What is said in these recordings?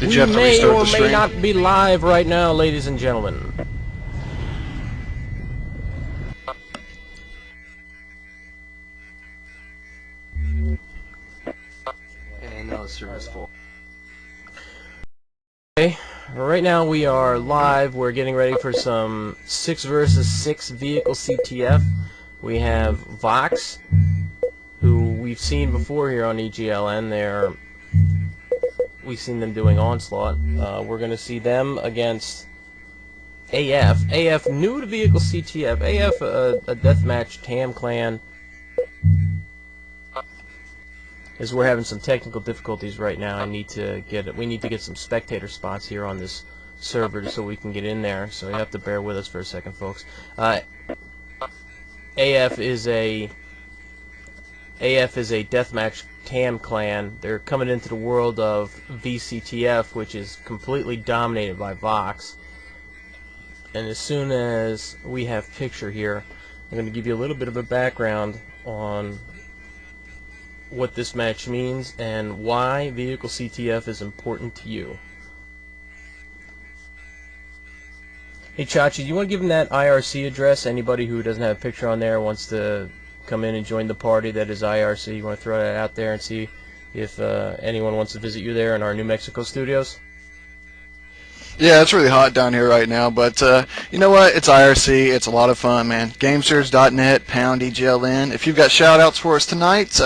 Did We you have to may restart or the may stream? not be live right now, ladies and gentlemen. And now the server's full. Okay, right now we are live. We're getting ready for some 6 versus 6 vehicle CTF. We have VOX, who we've seen before here on EGLN. We've seen them doing Onslaught. We're going to see them against AF. AF new to vehicle CTF. AF a deathmatch TAM clan. As we're having some technical difficulties right now, we need to get some spectator spots here on this server so we can get in there. So you have to bear with us for a second, folks. AF is a deathmatch TAM clan. They're coming into the world of VCTF, which is completely dominated by VOX. And as soon as we have picture here, I'm going to give you a little bit of a background on what this match means and why vehicle CTF is important to you. Hey Chachi, do you want to give him that IRC address? Anybody who doesn't have a picture on there wants to come in and join the party that is IRC. You want to throw that out there and see if anyone wants to visit you there in our New Mexico studios? Yeah, it's really hot down here right now, but you know what? It's IRC. It's a lot of fun, man. Gamesters.net, pound EGLN. If you've got shout-outs for us tonight,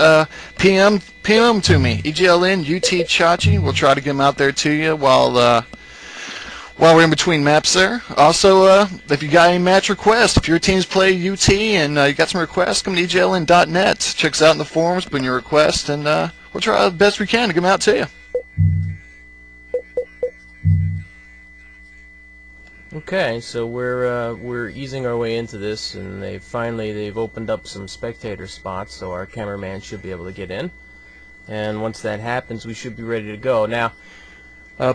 PM to me. EGLN, UT Chachi. We'll try to get them out there to you while we're in between maps there. Also, if you got any match requests, if your teams play UT and you got some requests, come to EGLN.net. Check us out in the forums, put in your request, and we'll try the best we can to get them out to you. Okay, so we're easing our way into this, and they've opened up some spectator spots, so our cameraman should be able to get in. And once that happens, we should be ready to go. Now,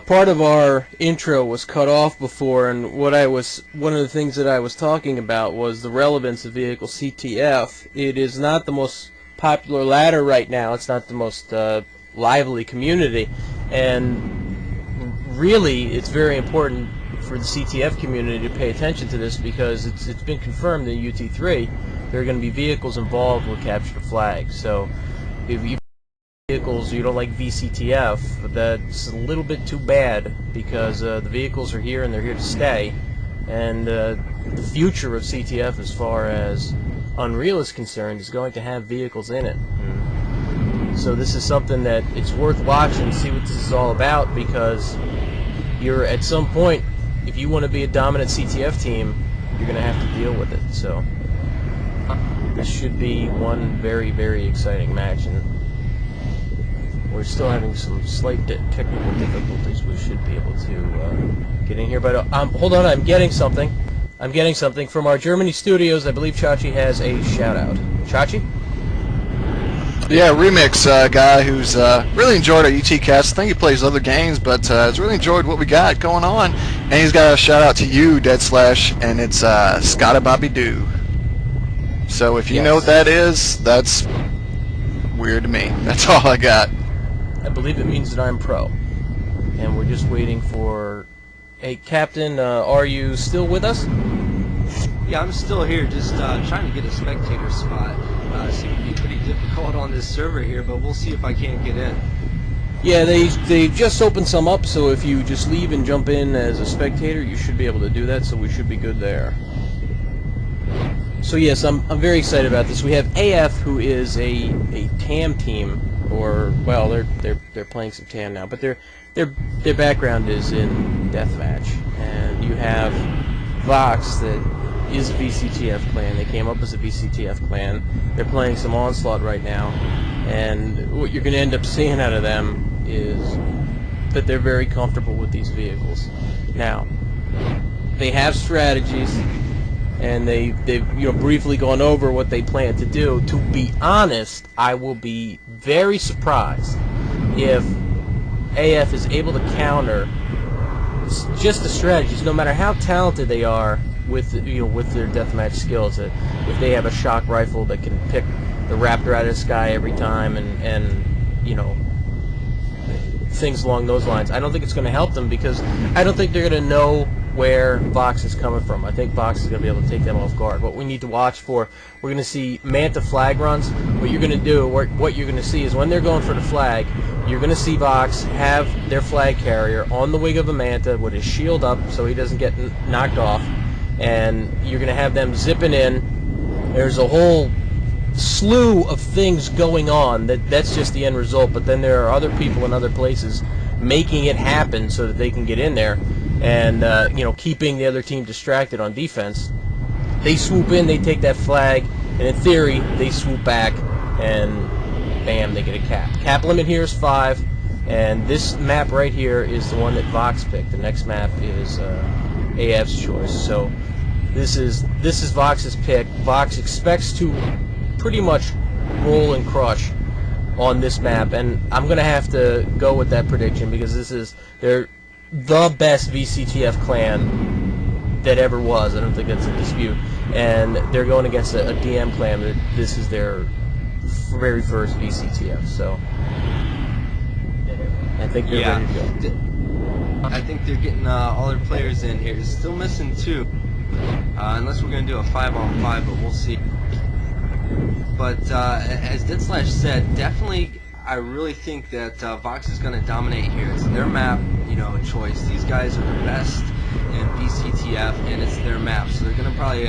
part of our intro was cut off before, and one of the things that I was talking about was the relevance of vehicle CTF. It is not the most popular ladder right now. It's not the most lively community, and really, it's very important for the CTF community to pay attention to this, because it's been confirmed in UT3 there are going to be vehicles involved with capture the flag. So if you vehicles you don't like VCTF, that's a little bit too bad, because the vehicles are here and they're here to stay, and the future of CTF as far as Unreal is concerned is going to have vehicles in it. So this is something that it's worth watching, see what this is all about, because you're at some point, if you want to be a dominant CTF team, you're going to have to deal with it. So this should be one very, very exciting match, and we're still having some slight technical difficulties. We should be able to get in here, but hold on, I'm getting something from our Germany studios. I believe Chachi has a shout out. Chachi? Yeah, Remix guy who's really enjoyed our UT cast. I think he plays other games, but has really enjoyed what we got going on. And he's got a shout out to you, Deadslash, and it's Scotta Bobby Doo. So if you know what that is, that's weird to me. That's all I got. I believe it means that I'm pro. And we're just waiting for... Hey, Captain, are you still with us? Yeah, I'm still here, just trying to get a spectator spot. Seems to be pretty difficult on this server here, but we'll see if I can't get in. Yeah, they just opened some up, so if you just leave and jump in as a spectator, you should be able to do that, so we should be good there. So yes, I'm very excited about this. We have AF, who is a TAM team, or well, they're playing some TAM now, but their background is in deathmatch, and you have VOX that is a VCTF clan. They came up as a VCTF clan. They're playing some Onslaught right now, and what you're going to end up seeing out of them is that they're very comfortable with these vehicles. Now, they have strategies, and they've briefly gone over what they plan to do. To be honest, I will be very surprised if AF is able to counter just the strategies, no matter how talented they are with their deathmatch skills. If they have a shock rifle that can pick the raptor out of the sky every time, and things along those lines. I don't think it's going to help them because I don't think they're going to know where VOX is coming from. I think VOX is going to be able to take them off guard. What we need to watch for, we're going to see Manta flag runs. What you're going to do, what you're going to see is when they're going for the flag, you're going to see VOX have their flag carrier on the wing of a Manta with his shield up so he doesn't get knocked off, and you're going to have them zipping in. There's a whole slew of things going on. That's just the end result, but then there are other people in other places making it happen so that they can get in there and you know, keeping the other team distracted on defense. They swoop in, they take that flag, and in theory they swoop back and bam, they get a cap. Cap limit here is 5, and this map right here is the one that VOX picked. The next map is AF's choice. So this is VOX's pick. VOX expects to pretty much roll and crush on this map, and I'm gonna have to go with that prediction because they're the best VCTF clan that ever was. I don't think that's a dispute, and they're going against a DM clan that this is their very first VCTF, so I think they're ready to go. I think they're getting all their players in here. Still missing 2, unless we're going to do a 5-on-5, but we'll see. But as Deadslash said, definitely I really think that VOX is going to dominate here. It's their map, you know, choice. These guys are the best in VCTF, and it's their map, so they're going to probably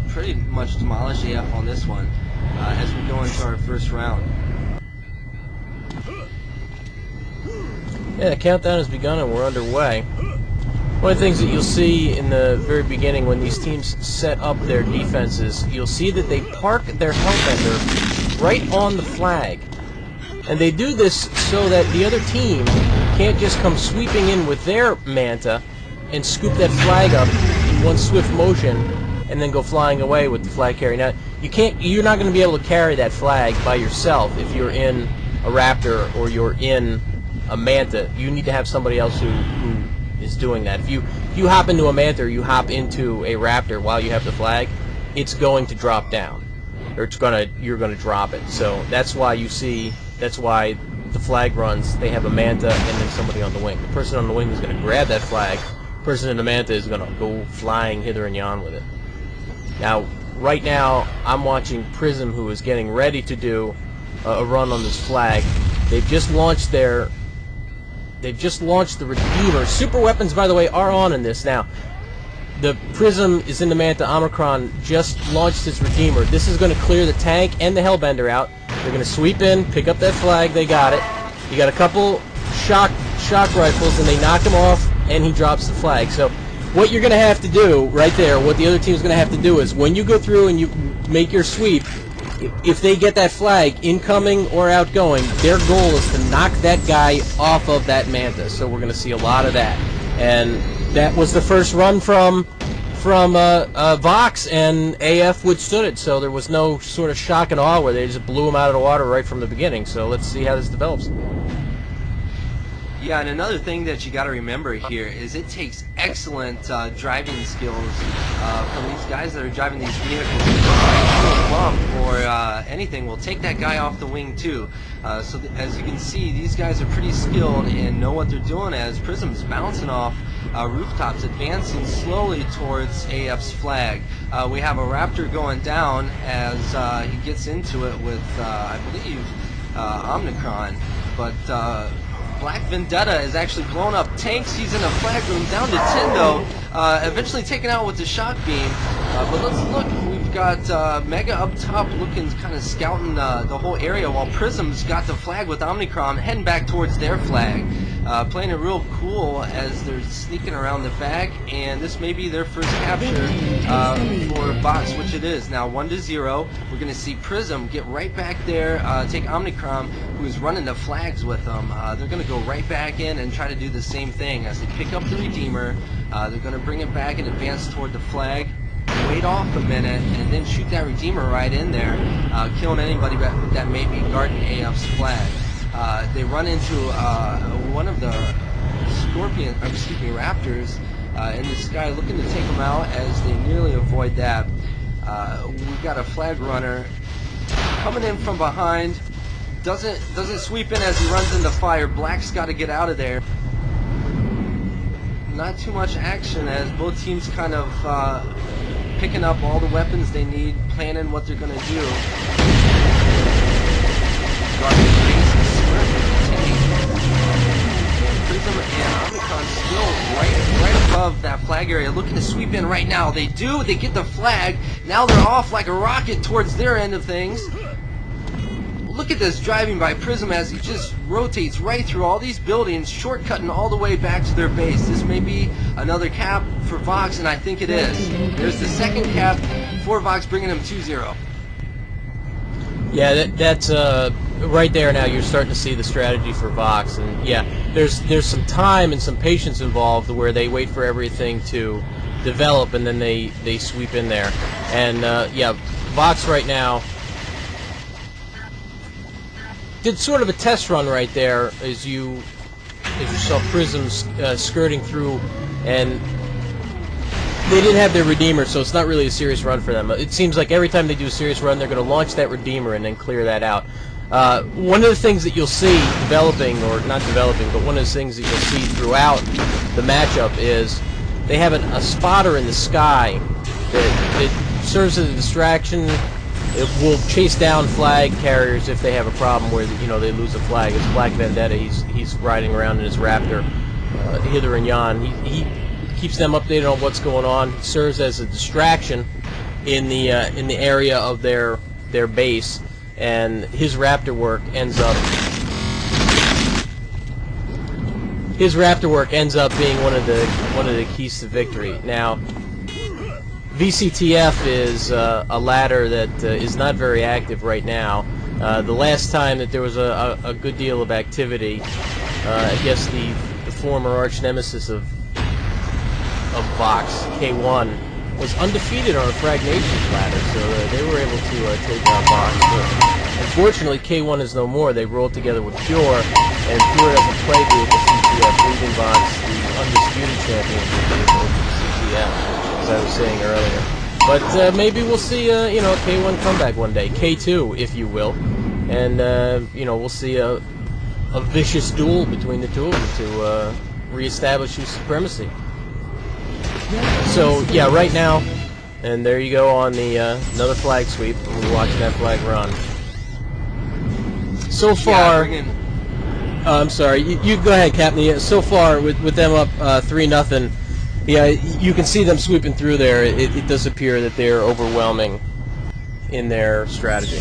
pretty much demolish AF on this one as we go into our first round. Yeah, the countdown has begun and we're underway. One of the things that you'll see in the very beginning when these teams set up their defenses, you'll see that they park their Hellbender right on the flag. And they do this so that the other team can't just come sweeping in with their Manta and scoop that flag up in one swift motion and then go flying away with the flag carrier. Now, you're not going to be able to carry that flag by yourself if you're in a Raptor or you're in a Manta. You need to have somebody else who is doing that. If you hop into a Manta or you hop into a Raptor while you have the flag, it's going to drop down, or you're gonna drop it. So that's why the flag runs, they have a Manta and then somebody on the wing. The person on the wing is going to grab that flag. The person in the Manta is going to go flying hither and yon with it. Now, right now, I'm watching Prism, who is getting ready to do a run on this flag. They've just launched the Redeemer. Super weapons, by the way, are on in this now. The Prism is in the Manta. Omicron just launched his Redeemer. This is going to clear the tank and the Hellbender out. They're going to sweep in, pick up that flag. They got it. You got a couple shock rifles, and they knock him off, and he drops the flag. So what you're going to have to do right there, what the other team's going to have to do is when you go through and you make your sweep, if they get that flag, incoming or outgoing, their goal is to knock that guy off of that Manta. So we're going to see a lot of that. And that was the first run from VOX, and AF withstood it, so there was no sort of shock and awe where they just blew him out of the water right from the beginning. So let's see how this develops. Yeah, and another thing that you got to remember here is it takes excellent driving skills from these guys that are driving these vehicles. A bump or anything will take that guy off the wing too. So as you can see, these guys are pretty skilled and know what they're doing as Prism's bouncing off rooftops, advancing slowly towards AF's flag. We have a Raptor going down as he gets into it with, I believe, Omicron, but Black Vendetta is actually blown up tanks. He's in a flag room, down to 10 though, eventually taken out with the shock beam. But let's look, we've got Mega up top looking, kind of scouting the whole area, while Prism's got the flag with Omicron heading back towards their flag. Playing it real cool as they're sneaking around the back, and this may be their first capture for VOX, which it is. Now 1-0, we're going to see Prism get right back there, take Omicron, who's running the flags with them. They're going to go right back in and try to do the same thing as they pick up the Redeemer. They're going to bring it back and advance toward the flag, wait off a minute, and then shoot that Redeemer right in there, killing anybody that may be guarding AF's flag. They run into one of the Raptors in the sky, looking to take them out as they nearly avoid that. We've got a flag runner coming in from behind, doesn't sweep in as he runs into fire. Black's got to get out of there. Not too much action as both teams kind of picking up all the weapons they need, planning what they're going to do. Prism and Omicron still right above that flag area, looking to sweep in right now. They do. They get the flag. Now they're off like a rocket towards their end of things. Look at this driving by Prism as he just rotates right through all these buildings, shortcutting all the way back to their base. This may be another cap for VOX, and I think it is. There's the second cap for VOX, bringing them 2-0. Yeah, that's right there. Now you're starting to see the strategy for VOX, and yeah, there's some time and some patience involved where they wait for everything to develop and then they sweep in there. And yeah, VOX right now did sort of a test run right there as you saw Prisms skirting through, and they didn't have their Redeemer, so it's not really a serious run for them. It seems like every time they do a serious run, they're going to launch that Redeemer and then clear that out. One of the things that you'll see developing, or not developing, but one of the things that you'll see throughout the matchup is they have a spotter in the sky that serves as a distraction. It will chase down flag carriers if they have a problem where they lose a flag. It's Black Vendetta. He's riding around in his Raptor hither and yon. He keeps them updated on what's going on. He serves as a distraction in the area of their base, and his Raptor work ends up being one of the keys to victory. Now, VCTF is a ladder that is not very active right now. The last time that there was a good deal of activity, I guess the former arch nemesis of VOX, K1, was undefeated on a Frag Nations ladder, so they were able to take down VOX. But unfortunately, K1 is no more. They rolled together with Pure, and Pure doesn't play with the CTF, leaving VOX the undisputed champion of CTF. As I was saying earlier. But maybe we'll see K1 comeback one day, K2 if you will, and we'll see a vicious duel between the two of them to reestablish his supremacy. So yeah, right now, and there you go on the another flag sweep. We're watching that flag run. So far, I'm sorry, you go ahead, Captain. So far with them up 3-0. Yeah, you can see them sweeping through there. It does appear that they're overwhelming in their strategy.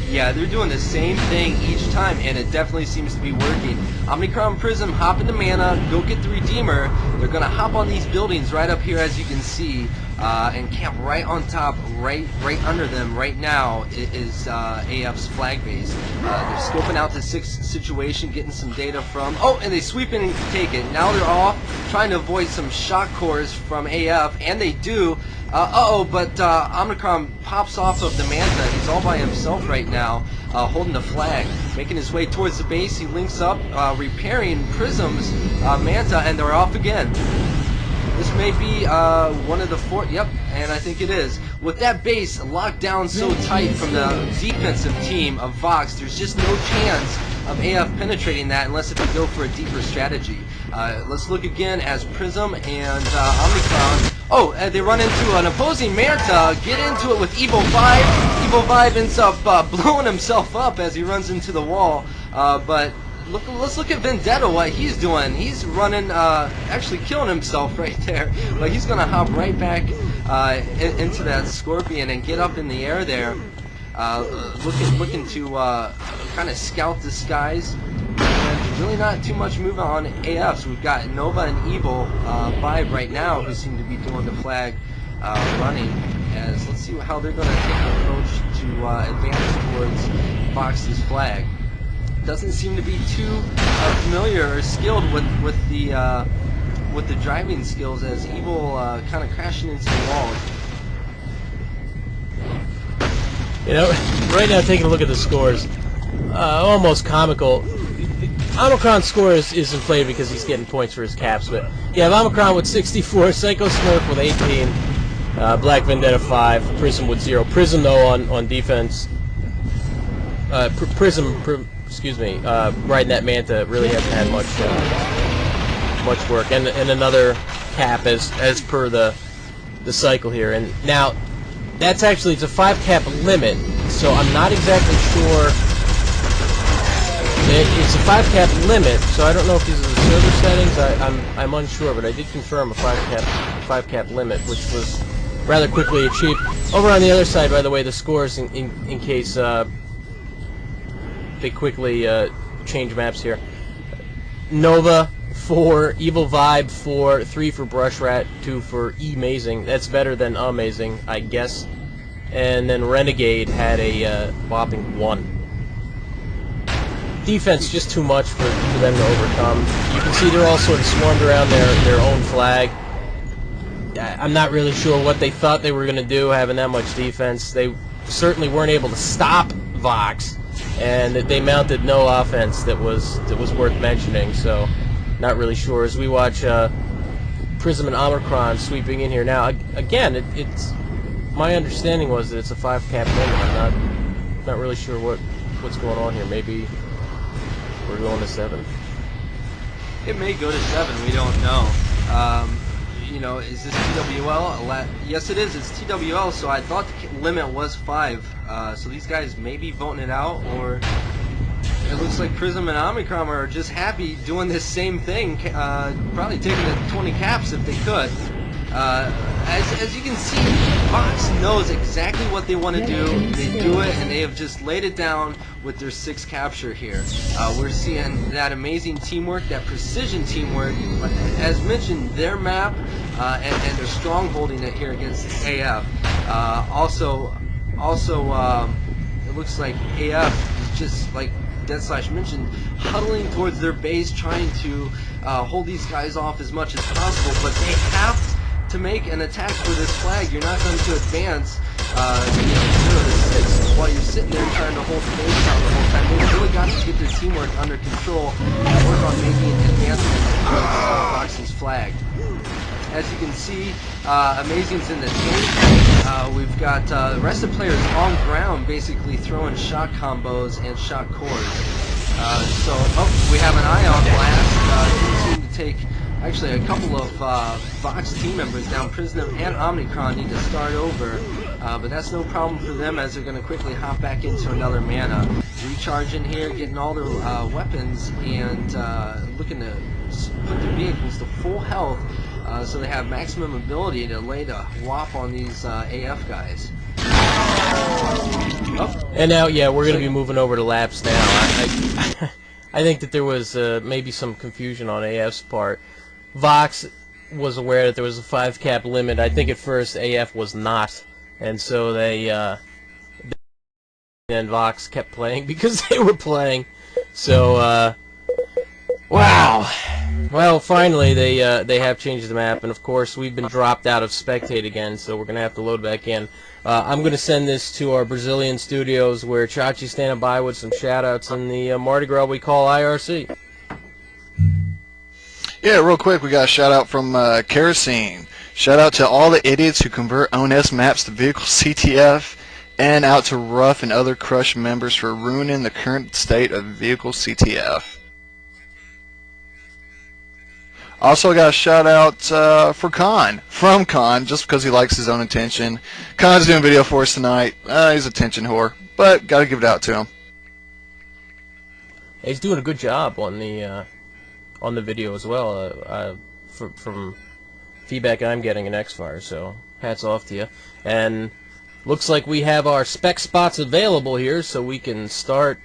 Yeah, they're doing the same thing each time, and it definitely seems to be working. Omnicron Prism, hop into mana, go get the Redeemer. They're going to hop on these buildings right up here, as you can see, and camp right on top, right under them right now is AF's flag base. They're scoping out the 6 situation, getting some data from... Oh, and they sweep in and take it. Now they're off, trying to avoid some shock cores from AF, and they do. But Omnicron pops off of the Manta. He's all by himself right now, holding the flag, making his way towards the base. He links up, repairing Prism's Manta, and they're off again. This may be one of the 4. Yep, and I think it is. With that base locked down so tight from the defensive team of VOX, there's just no chance of AF penetrating that unless if they go for a deeper strategy. Let's look again as Prism and Omnicron. Oh, they run into an opposing Manta, get into it with Evo 5. Evo 5 ends up blowing himself up as he runs into the wall. But let's look at Vendetta, what he's doing. He's running, actually killing himself right there. But he's going to hop right back into that Scorpion and get up in the air there. Looking to kind of scout the skies. And really not too much movement on AF. So we've got Nova and Evil 5 right now who seem to be doing the flag running. As let's see how they're going to take an approach to advance towards VOX's flag. Doesn't seem to be too familiar or skilled with the driving skills as Evil kind of crashing into the walls. Right now taking a look at the scores, almost comical. Omicron's score is inflated because he's getting points for his caps, but yeah, Omicron with 64, Psycho Smurf with 18, Black Vendetta 5, Prism with 0. Prism though on defense excuse me, riding that Manta really hasn't had much work, and another cap as per the cycle here. And now that's actually, it's a 5 cap limit, so I'm not exactly sure. It's a 5 cap limit, so I don't know if these are the server settings. I'm unsure, but I did confirm a 5 cap limit, which was rather quickly achieved. Over on the other side, by the way, the scores in case they quickly change maps here. Nova 4, Evil Vibe 4, 3 for Brush Rat, 2 for E-Mazing. That's better than Amazing, I guess. And then Renegade had a whopping 1. Defense just too much for them to overcome. You can see they're all sort of swarmed around their own flag. I'm not really sure what they thought they were going to do having that much defense. They certainly weren't able to stop VOX, and they mounted no offense that was worth mentioning. So, not really sure. As we watch Prism and Omicron sweeping in here now, again, it's my understanding was that it's a 5 cap limit. I'm not really sure what's going on here. Maybe we're going to 7. It may go to 7. We don't know. You know, is this TWL? Yes, it is. It's TWL. So I thought the limit was 5. So these guys may be voting it out, or it looks like Prism and Omicron are just happy doing this same thing. Probably taking the 20 caps if they could. As you can see, VOX knows exactly what they want to do. They do it, and they have just laid it down with their 6 capture here. We're seeing that amazing teamwork, that precision teamwork. As mentioned, their map and they're strong holding it here against AF. Also, it looks like AF is just like Deadslash mentioned, huddling towards their base, trying to hold these guys off as much as possible. But they have to make an attack for this flag. You're not going to advance, 0 to 6 while you're sitting there trying to hold the base down the whole time. They've really got to get their teamwork under control and work on making advancements towards VOX's flag. As you can see, Amazing's in the tank. We've got the rest of the players on ground, basically throwing shot combos and shot cores. We have an ion blast. Didn't seem to take. Actually, a couple of VOX team members down. Prism and Omicron need to start over, but that's no problem for them as they're going to quickly hop back into another mana. Recharging here, getting all their weapons, and looking to put their vehicles to full health so they have maximum ability to lay the whop on these AF guys. And now, yeah, we're going to be moving over to laps now. I think that there was maybe some confusion on AF's part. VOX was aware that there was a 5 cap limit. I think at first AF was not, and so and VOX kept playing because they were playing. So wow. Well, finally they have changed the map, and of course we've been dropped out of Spectate again, so we're gonna have to load back in. I'm gonna send this to our Brazilian studios where Chachi's standing by with some shoutouts in the Mardi Gras we call IRC. Yeah, real quick, we got a shout out from Kerosene. Shout out to all the idiots who convert ONS maps to vehicle CTF, and out to Ruff and other Crush members for ruining the current state of vehicle CTF. Also got a shout out for from Khan, just because he likes his own attention. Khan's doing video for us tonight. He's a attention whore, but gotta give it out to him. He's doing a good job on the video as well, from feedback I'm getting in Xfire, so hats off to you. And looks like we have our spec spots available here, so we can start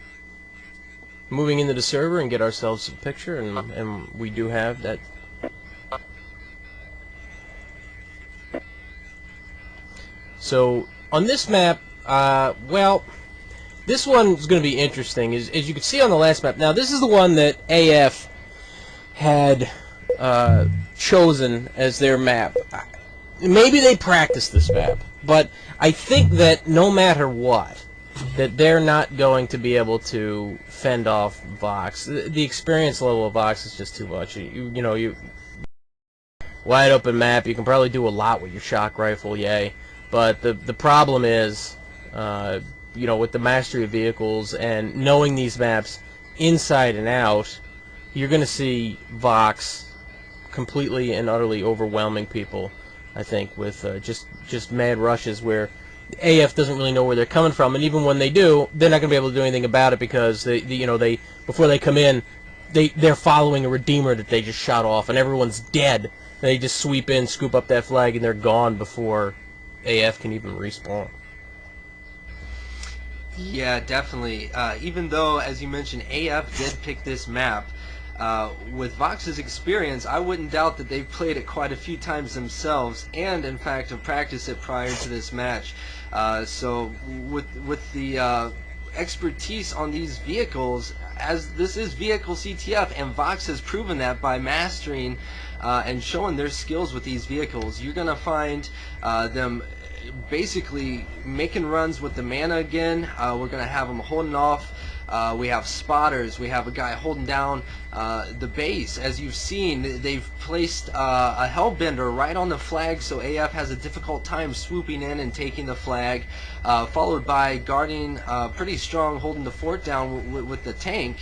moving into the server and get ourselves a picture, and we do have that. So on this map, well, this one's going to be interesting. As you can see on the last map, now this is the one that AF had chosen as their map. Maybe they practiced this map, but I think that no matter what, that they're not going to be able to fend off VOX. The experience level of VOX is just too much. You know, wide open map, you can probably do a lot with your shock rifle, yay. But the problem is, with the mastery of vehicles and knowing these maps inside and out, you're going to see VOX completely and utterly overwhelming people, I think, with just mad rushes where AF doesn't really know where they're coming from, and even when they do, they're not going to be able to do anything about it because they before they come in, they're following a Redeemer that they just shot off, and everyone's dead. They just sweep in, scoop up that flag, and they're gone before AF can even respawn. Yeah, definitely. Even though, as you mentioned, AF did pick this map, with VOX's experience, I wouldn't doubt that they've played it quite a few times themselves, and in fact have practiced it prior to this match. So with the expertise on these vehicles, as this is vehicle CTF, and VOX has proven that by mastering and showing their skills with these vehicles, you're gonna find them basically making runs with the mana again. We're gonna have them holding off. We have spotters. We have a guy holding down the base. As you've seen, they've placed a Hellbender right on the flag, so AF has a difficult time swooping in and taking the flag, followed by guarding pretty strong, holding the fort down with the tank.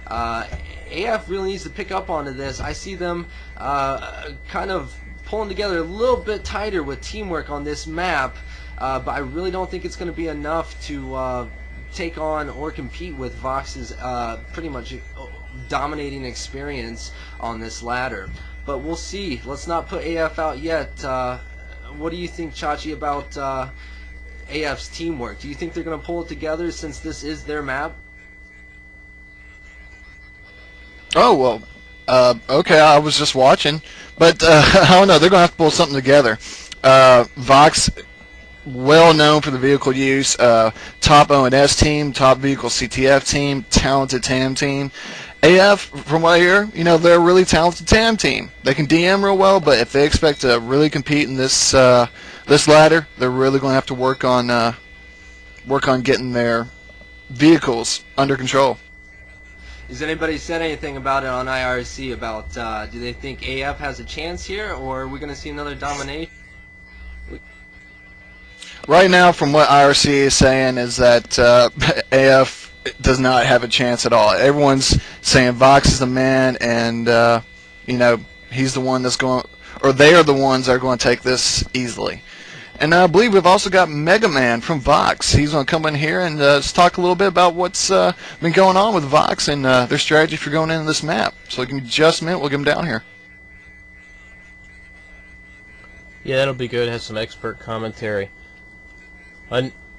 AF really needs to pick up onto this. I see them kind of pulling together a little bit tighter with teamwork on this map, but I really don't think it's going to be enough to take on or compete with VOX's pretty much dominating experience on this ladder. But we'll see. Let's not put AF out yet. What do you think, Chachi, about AF's teamwork? Do you think they're going to pull it together since this is their map? Oh, well, okay, I was just watching. But, I don't know, they're going to have to pull something together. VOX, well known for the vehicle use, top O&S team, top vehicle CTF team, talented TAM team. AF, from what I hear, they're a really talented TAM team. They can DM real well, but if they expect to really compete in this this ladder, they're really going to have to work on getting their vehicles under control. Has anybody said anything about it on IRC about do they think AF has a chance here, or are we going to see another domination? Right now, from what IRC is saying, is that AF does not have a chance at all. Everyone's saying VOX is the man, and he's the one that's going, or they are the ones that are going to take this easily. And I believe we've also got Mega Man from VOX. He's going to come in here and just talk a little bit about what's been going on with VOX and their strategy for going into this map. So give me just a minute, we'll get him down here. Yeah, that'll be good. Have some expert commentary.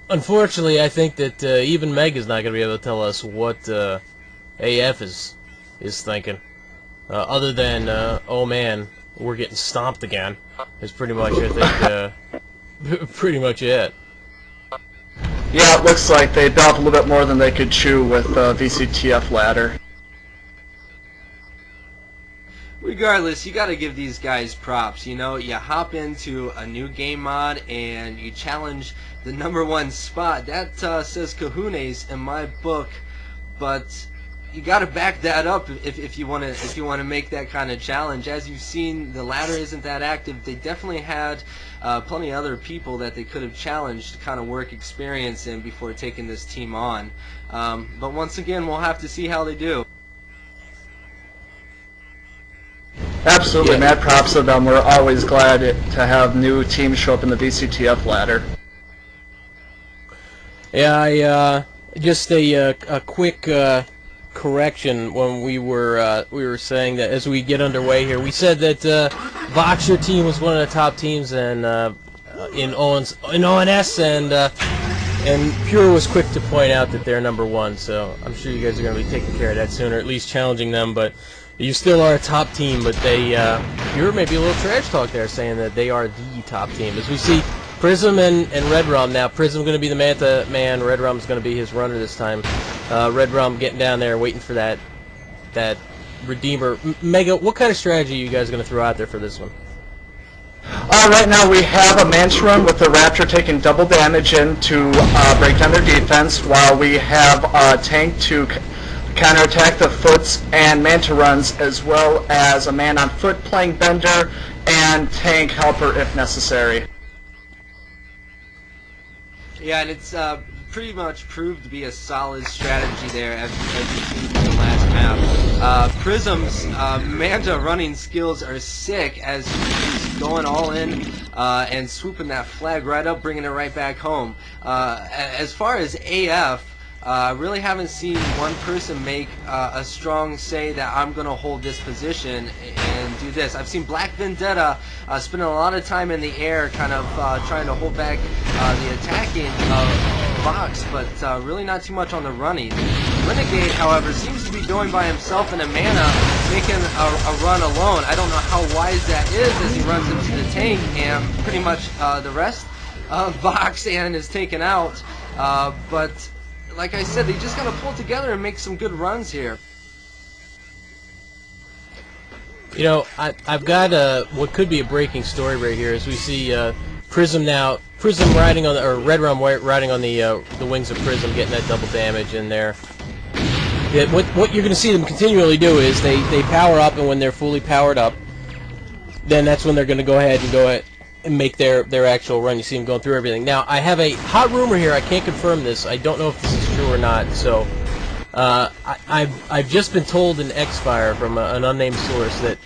Unfortunately, I think that even Meg is not going to be able to tell us what AF is thinking. Other than, oh man, we're getting stomped again. Is pretty much, I think, pretty much it. Yeah, it looks like they bit off a little bit more than they could chew with the VCTF ladder. Regardless, you got to give these guys props. You hop into a new game mod and you challenge the #1 spot. That says kahunas in my book, but you got to back that up if you want to make that kind of challenge. As you've seen, the ladder isn't that active. They definitely had plenty of other people that they could have challenged to kind of work experience in before taking this team on. But once again, we'll have to see how they do. Absolutely, Yeah. mad props to them. We're always glad to have new teams show up in the VCTF ladder. Yeah, just a quick correction when we were saying that as we get underway here. We said that VOX, your team, was one of the top teams in ONS, and Pure was quick to point out that they're #1. So I'm sure you guys are going to be taking care of that soon, or at least challenging them. But you still are a top team. But Pure may be a little trash talk there, saying that they are the top team. As we see Prism and Red Rum. Now Prism going to be the Manta man. Red Rum's going to be his runner this time. Red Rum getting down there, waiting for that Redeemer. Mega, what kind of strategy are you guys going to throw out there for this one? Right now we have a Manta run with the Raptor taking double damage in to break down their defense, while we have a tank to counterattack the Foots and Manta runs, as well as a man on foot playing Bender and tank helper if necessary. Yeah, and it's pretty much proved to be a solid strategy there, as you've seen from the last map. Prism's Manta running skills are sick, as he's going all in and swooping that flag right up, bringing it right back home. As far as AF, really haven't seen one person make a strong say that I'm going to hold this position and do this. I've seen Black Vendetta spending a lot of time in the air, kind of trying to hold back the attacking of VOX, but really not too much on the running. Renegade, however, seems to be going by himself in a mana, making a run alone. I don't know how wise that is, as he runs into the tank, and pretty much the rest of VOX and is taken out. But like I said, they just got to pull together and make some good runs here. You know, I've got what could be a breaking story right here, as we see Prism now. Prism riding on the, or Red Rum riding on the wings of Prism, getting that double damage in there. Yeah, what you're going to see them continually do is they power up, and when they're fully powered up, then that's when they're going to go ahead and make their actual run. You see them going through everything. Now, I have a hot rumor here. I can't confirm this. I don't know if this is true or not. So, I've just been told in X-Fire from an unnamed source that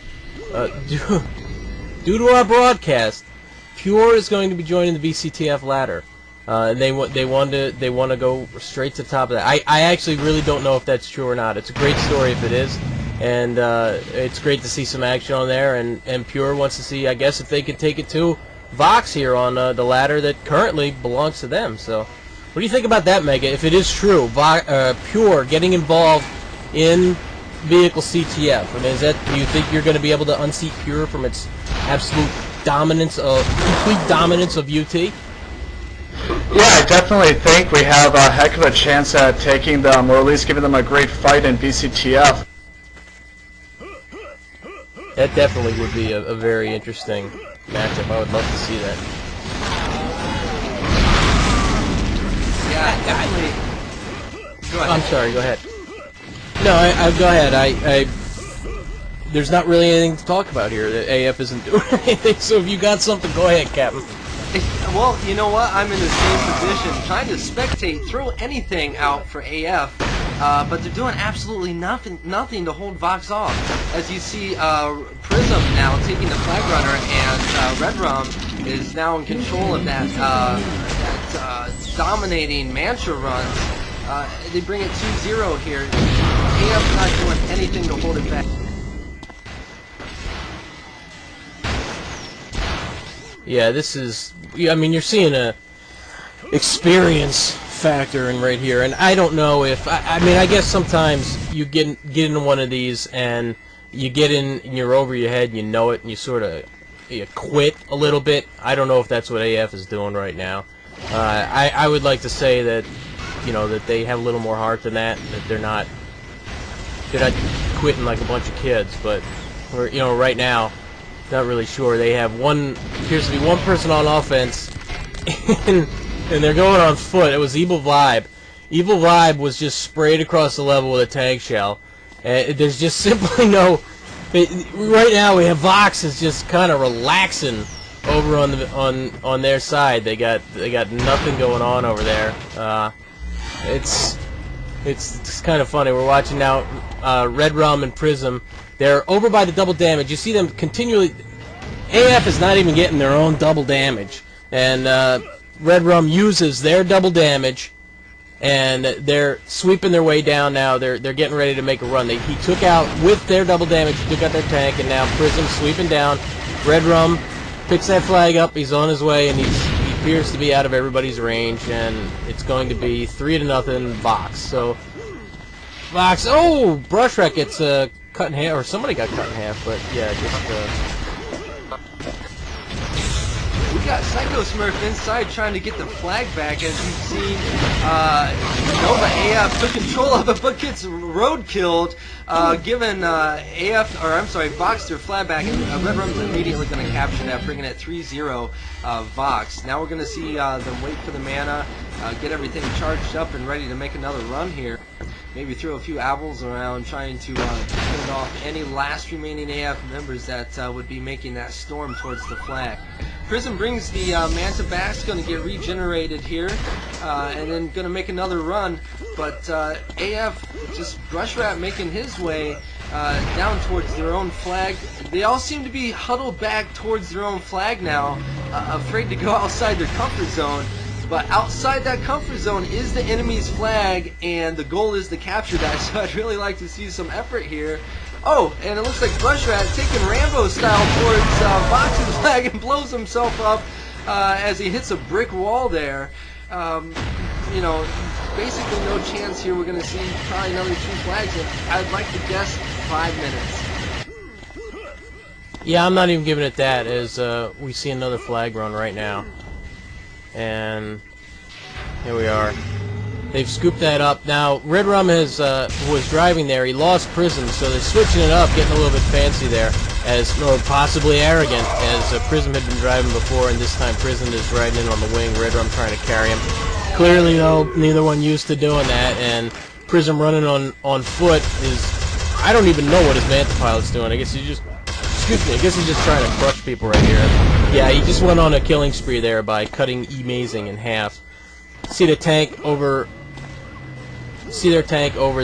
due to our broadcast, Pure is going to be joining the BCTF ladder. And they want to go straight to the top of that. I actually really don't know if that's true or not. It's a great story if it is, and it's great to see some action on there. And Pure wants to see, I guess, if they can take it to VOX here on the ladder that currently belongs to them. So, what do you think about that, Mega? If it is true, Pure getting involved in vehicle CTF. I mean, do you think you're going to be able to unseat Pure from its absolute dominance of complete dominance of UT? Yeah, I definitely think we have a heck of a chance at taking them, or at least giving them a great fight in BCTF. That definitely would be a very interesting matchup. I would love to see that. Yeah, definitely. Go ahead. I'm sorry, go ahead. No, go ahead. There's not really anything to talk about here. The AF isn't doing anything, so if you got something, go ahead, Captain. Well, you know what? I'm in the same position, trying to spectate, throw anything out for AF, but they're doing absolutely nothing to hold VOX off. As you see, Prism now taking the flag runner, and Red Rum is now in control of that dominating Mantra run. They bring it 2-0 here. AF not doing anything to hold it back. Yeah, this is. I mean, you're seeing a experience factor in right here, and I don't know if. I mean, I guess sometimes you get into one of these and you get in and you're over your head and you know it and you sort of quit a little bit. I don't know if that's what AF is doing right now. I would like to say that, you know, that they have a little more heart than that. That they're not quitting like a bunch of kids, but you know, right now. Not really sure. They have appears to be one person on offense, and they're going on foot. It was Evil Vibe. Evil Vibe was just sprayed across the level with a tank shell. And there's just simply no. Right now we have VOX is just kind of relaxing over on their side. They got nothing going on over there. It's kind of funny. We're watching now Red Rum and Prism. They're over by the double damage. You see them continually. AF is not even getting their own double damage, and Red Rum uses their double damage, and they're sweeping their way down now. They're getting ready to make a run. He took out with their double damage. He took out their tank, and now Prism sweeping down. Red Rum picks that flag up. He's on his way, and he appears to be out of everybody's range, and it's going to be 3-0 VOX. So VOX. Oh, Brush Wreck gets cut in half, or somebody got cut in half, but yeah, just We got Psycho Smurf inside trying to get the flag back, as you've seen. Nova AF took control of it, but gets road killed, giving VOX their flag back, and Red Rum's immediately going to capture that, bringing it 3-0 VOX. Now we're going to see them wait for the mana, get everything charged up and ready to make another run here. Maybe throw a few apples around, trying to fend off any last remaining AF members that would be making that storm towards the flag. Prism brings the Manta back. It's going to get regenerated here, and then going to make another run. But AF just Brush Rat making his way down towards their own flag. They all seem to be huddled back towards their own flag now, afraid to go outside their comfort zone. But outside that comfort zone is the enemy's flag, and the goal is to capture that. So I'd really like to see some effort here. Oh, and it looks like Brush Rat taking Rambo style towards VOX's flag and blows himself up as he hits a brick wall there. You know, basically no chance here. We're going to see probably another 2 flags, and I'd like to guess 5 minutes. Yeah, I'm not even giving it that, as we see another flag run right now. And here we are. They've scooped that up. Now, Red Rum was driving there. He lost Prism, so they're switching it up, getting a little bit fancy there, or possibly arrogant, as Prism had been driving before, and this time Prism is riding in on the wing. Red Rum trying to carry him. Clearly, though, neither one used to doing that, and Prism running on foot is, I don't even know what his Manta pilot's doing. I guess he's just, I guess he's just trying to crush people right here. Yeah, he just went on a killing spree there by cutting E-Mazing in half. See the tank over,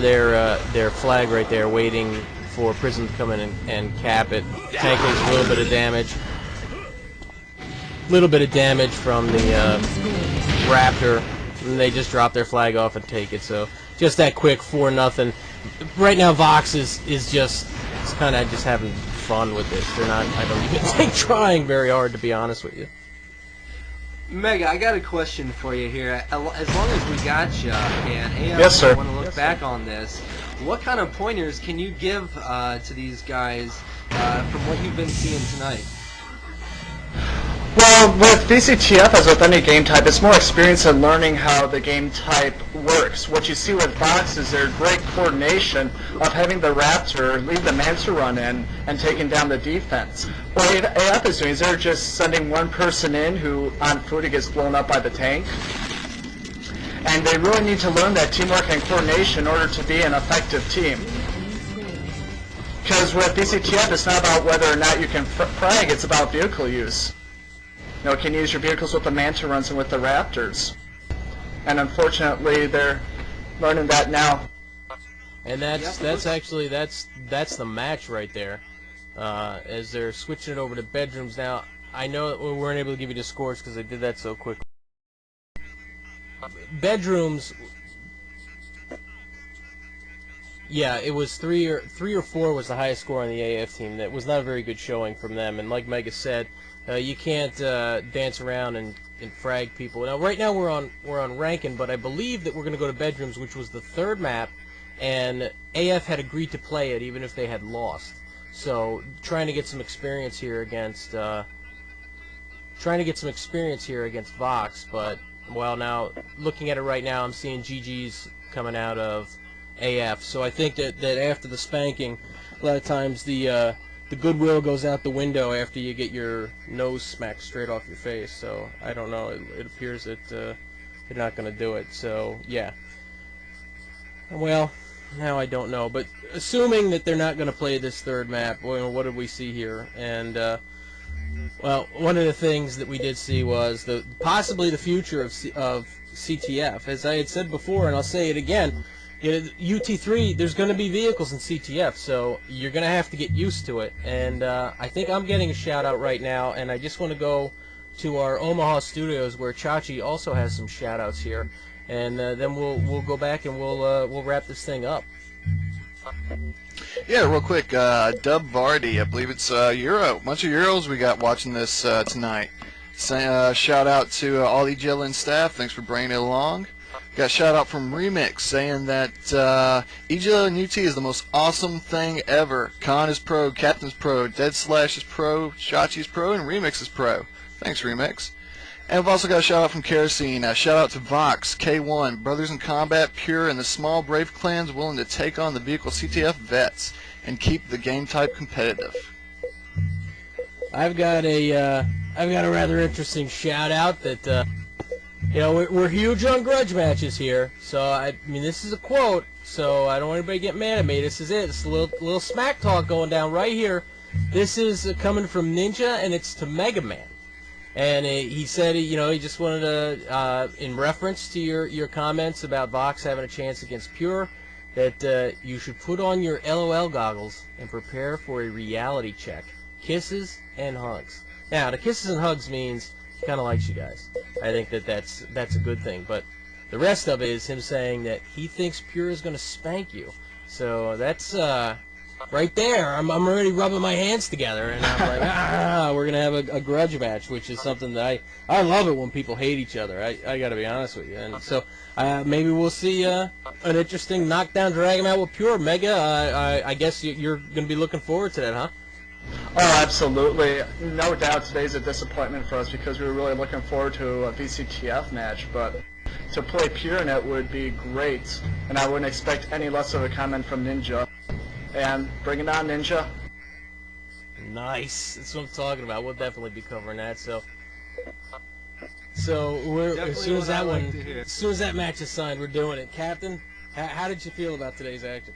their flag right there, waiting for Prism to come in and cap it. Tank takes a little bit of damage. From the Raptor, and they just drop their flag off and take it. So just that quick 4-0. Right now, VOX is just kind of just having fun with this. They're not, I don't even think, trying very hard, to be honest with you. Mega, I got a question for you here. As long as we got you, and AF, yes, sir. I want to look back on this, what kind of pointers can you give to these guys from what you've been seeing tonight? Well, with VCTF, as with any game type, it's more experience in learning how the game type works. What you see with VOX is their great coordination of having the Raptor leave the Manta run in and taking down the defense. What AF is doing is they're just sending one person in who, on foot, he gets blown up by the tank. And they really need to learn that teamwork and coordination in order to be an effective team. Because with VCTF, it's not about whether or not you can frag, it's about vehicle use. You know, can you use your vehicles with the Manta runs and with the Raptors. And unfortunately, they're learning that now. And that's actually the match right there. As they're switching it over to bedrooms now. I know we weren't able to give you the scores because I did that so quickly. Bedrooms. Yeah, it was 3 or 4 was the highest score on the AF team. That was not a very good showing from them. And like Mega said, you can't dance around and frag people. Now, right now we're on Rankin, but I believe that we're going to go to Bedrooms, which was the 3rd map, and AF had agreed to play it even if they had lost. So trying to get some experience here against VOX. But well, now looking at it right now, I'm seeing GG's coming out of AF. So I think that after the spanking, a lot of times the goodwill goes out the window after you get your nose smacked straight off your face. So I don't know. It appears that they're not going to do it. So yeah. Well, now I don't know. But assuming that they're not going to play this 3rd map, well, what did we see here? And well, one of the things that we did see was possibly the future of CTF. As I had said before, and I'll say it again. UT3, there's going to be vehicles in CTF, so you're going to have to get used to it. And I think I'm getting a shout out right now, and I just want to go to our Omaha studios where Chachi also has some shout outs here, and then we'll go back and we'll wrap this thing up. Yeah, real quick, Dub Vardy, I believe it's Euro. Bunch of Euros we got watching this tonight. Shout out to all the EGLN staff. Thanks for bringing it along. Got a shout out from Remix saying that EGLN UT is the most awesome thing ever. Khan is pro, Captain's pro, Deadslash is pro, Shachi's pro, and Remix is pro. Thanks, Remix. And we've also got a shout out from Kerosene. Shout out to VOX, K1, Brothers in Combat, Pure, and the small brave clans willing to take on the vehicle CTF vets and keep the game type competitive. I've got a rather interesting shout out that. You know, we're huge on grudge matches here, so I mean this is a quote, so I don't want anybody to get mad at me. This is it. It's a little smack talk going down right here. This is coming from Ninja, and it's to Mega Man. And he said, you know, he just wanted to, in reference to your comments about VOX having a chance against Pure, that you should put on your LOL goggles and prepare for a reality check. Kisses and hugs. Now, the kisses and hugs means he kind of likes you guys. I think that's a good thing. But the rest of it is him saying that he thinks Pure is going to spank you. So that's right there. I'm already rubbing my hands together, and I'm like, we're gonna have a grudge match, which is something that I love it when people hate each other. I got to be honest with you. And so maybe we'll see an interesting knockdown, drag him out with Pure. Mega, I guess you're gonna be looking forward to that, huh? Oh, absolutely. No doubt today's a disappointment for us because we were really looking forward to a VCTF match, but to play Pure in it would be great, and I wouldn't expect any less of a comment from Ninja. And bring it on, Ninja. Nice. That's what I'm talking about. We'll definitely be covering that. So we're as soon as that match is signed, we're doing it. Captain, how did you feel about today's action?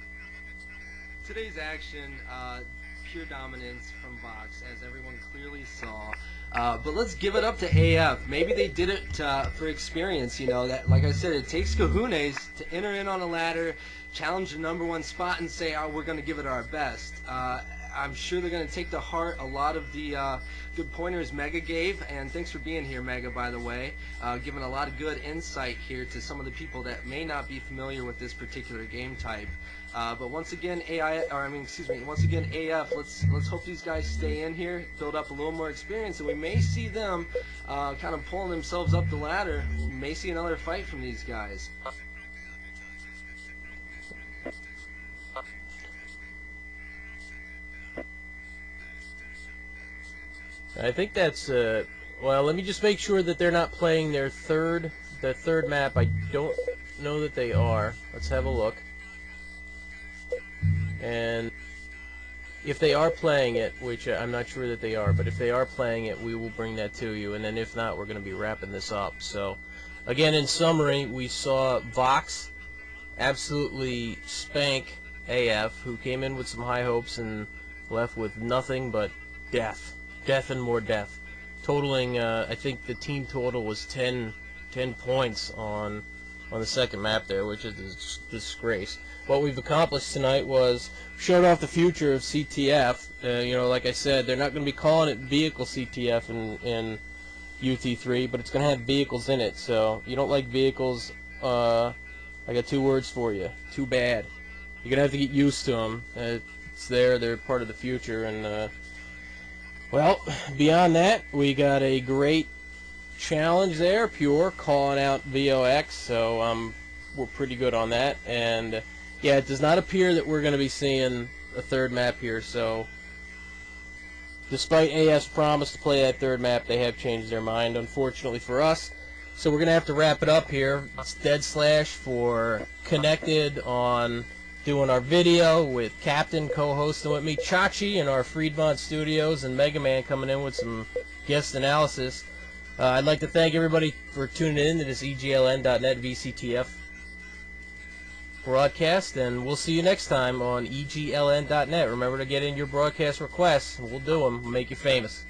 Today's action, pure dominance from VOX, as everyone clearly saw. But let's give it up to AF. Maybe they did it for experience. You know, that, like I said, it takes kahunas to enter in on a ladder, challenge the #1 spot, and say, "Oh, we're going to give it our best." I'm sure they're going to take to heart a lot of the good pointers Mega gave, and thanks for being here, Mega, by the way, giving a lot of good insight here to some of the people that may not be familiar with this particular game type. But once again, once again, AF. Let's hope these guys stay in here, build up a little more experience, and we may see them kind of pulling themselves up the ladder. We may see another fight from these guys. I think that's well, let me just make sure that they're not playing their third map. I don't know that they are. Let's have a look. And if they are playing it, which I'm not sure that they are, but if they are playing it, we will bring that to you. And then if not, we're going to be wrapping this up. So again, in summary, we saw VOX absolutely spank AF, who came in with some high hopes and left with nothing but death. Death and more death, totaling I think the team total was 10 points on the second map there, which is a disgrace. What we've accomplished tonight was showed off the future of CTF. You know, like I said, they're not going to be calling it vehicle CTF in UT3, but it's going to have vehicles in it. So you don't like vehicles, I got 2 words for you. Too bad. You're going to have to get used to them. It's there. They're part of the future. And well, beyond that, we got a great challenge there. Pure calling out VOX, so we're pretty good on that. And yeah, it does not appear that we're going to be seeing a third map here. So despite AF's promise to play that third map, they have changed their mind, unfortunately for us. So we're going to have to wrap it up here. It's Deadslash for Connected on doing our video with Captain co-hosting with me, Chachi in our Fremont studios, and Mega Man coming in with some guest analysis. I'd like to thank everybody for tuning in to this EGLN.net VCTF broadcast, and we'll see you next time on EGLN.net. Remember to get in your broadcast requests, and we'll do them. We'll make you famous.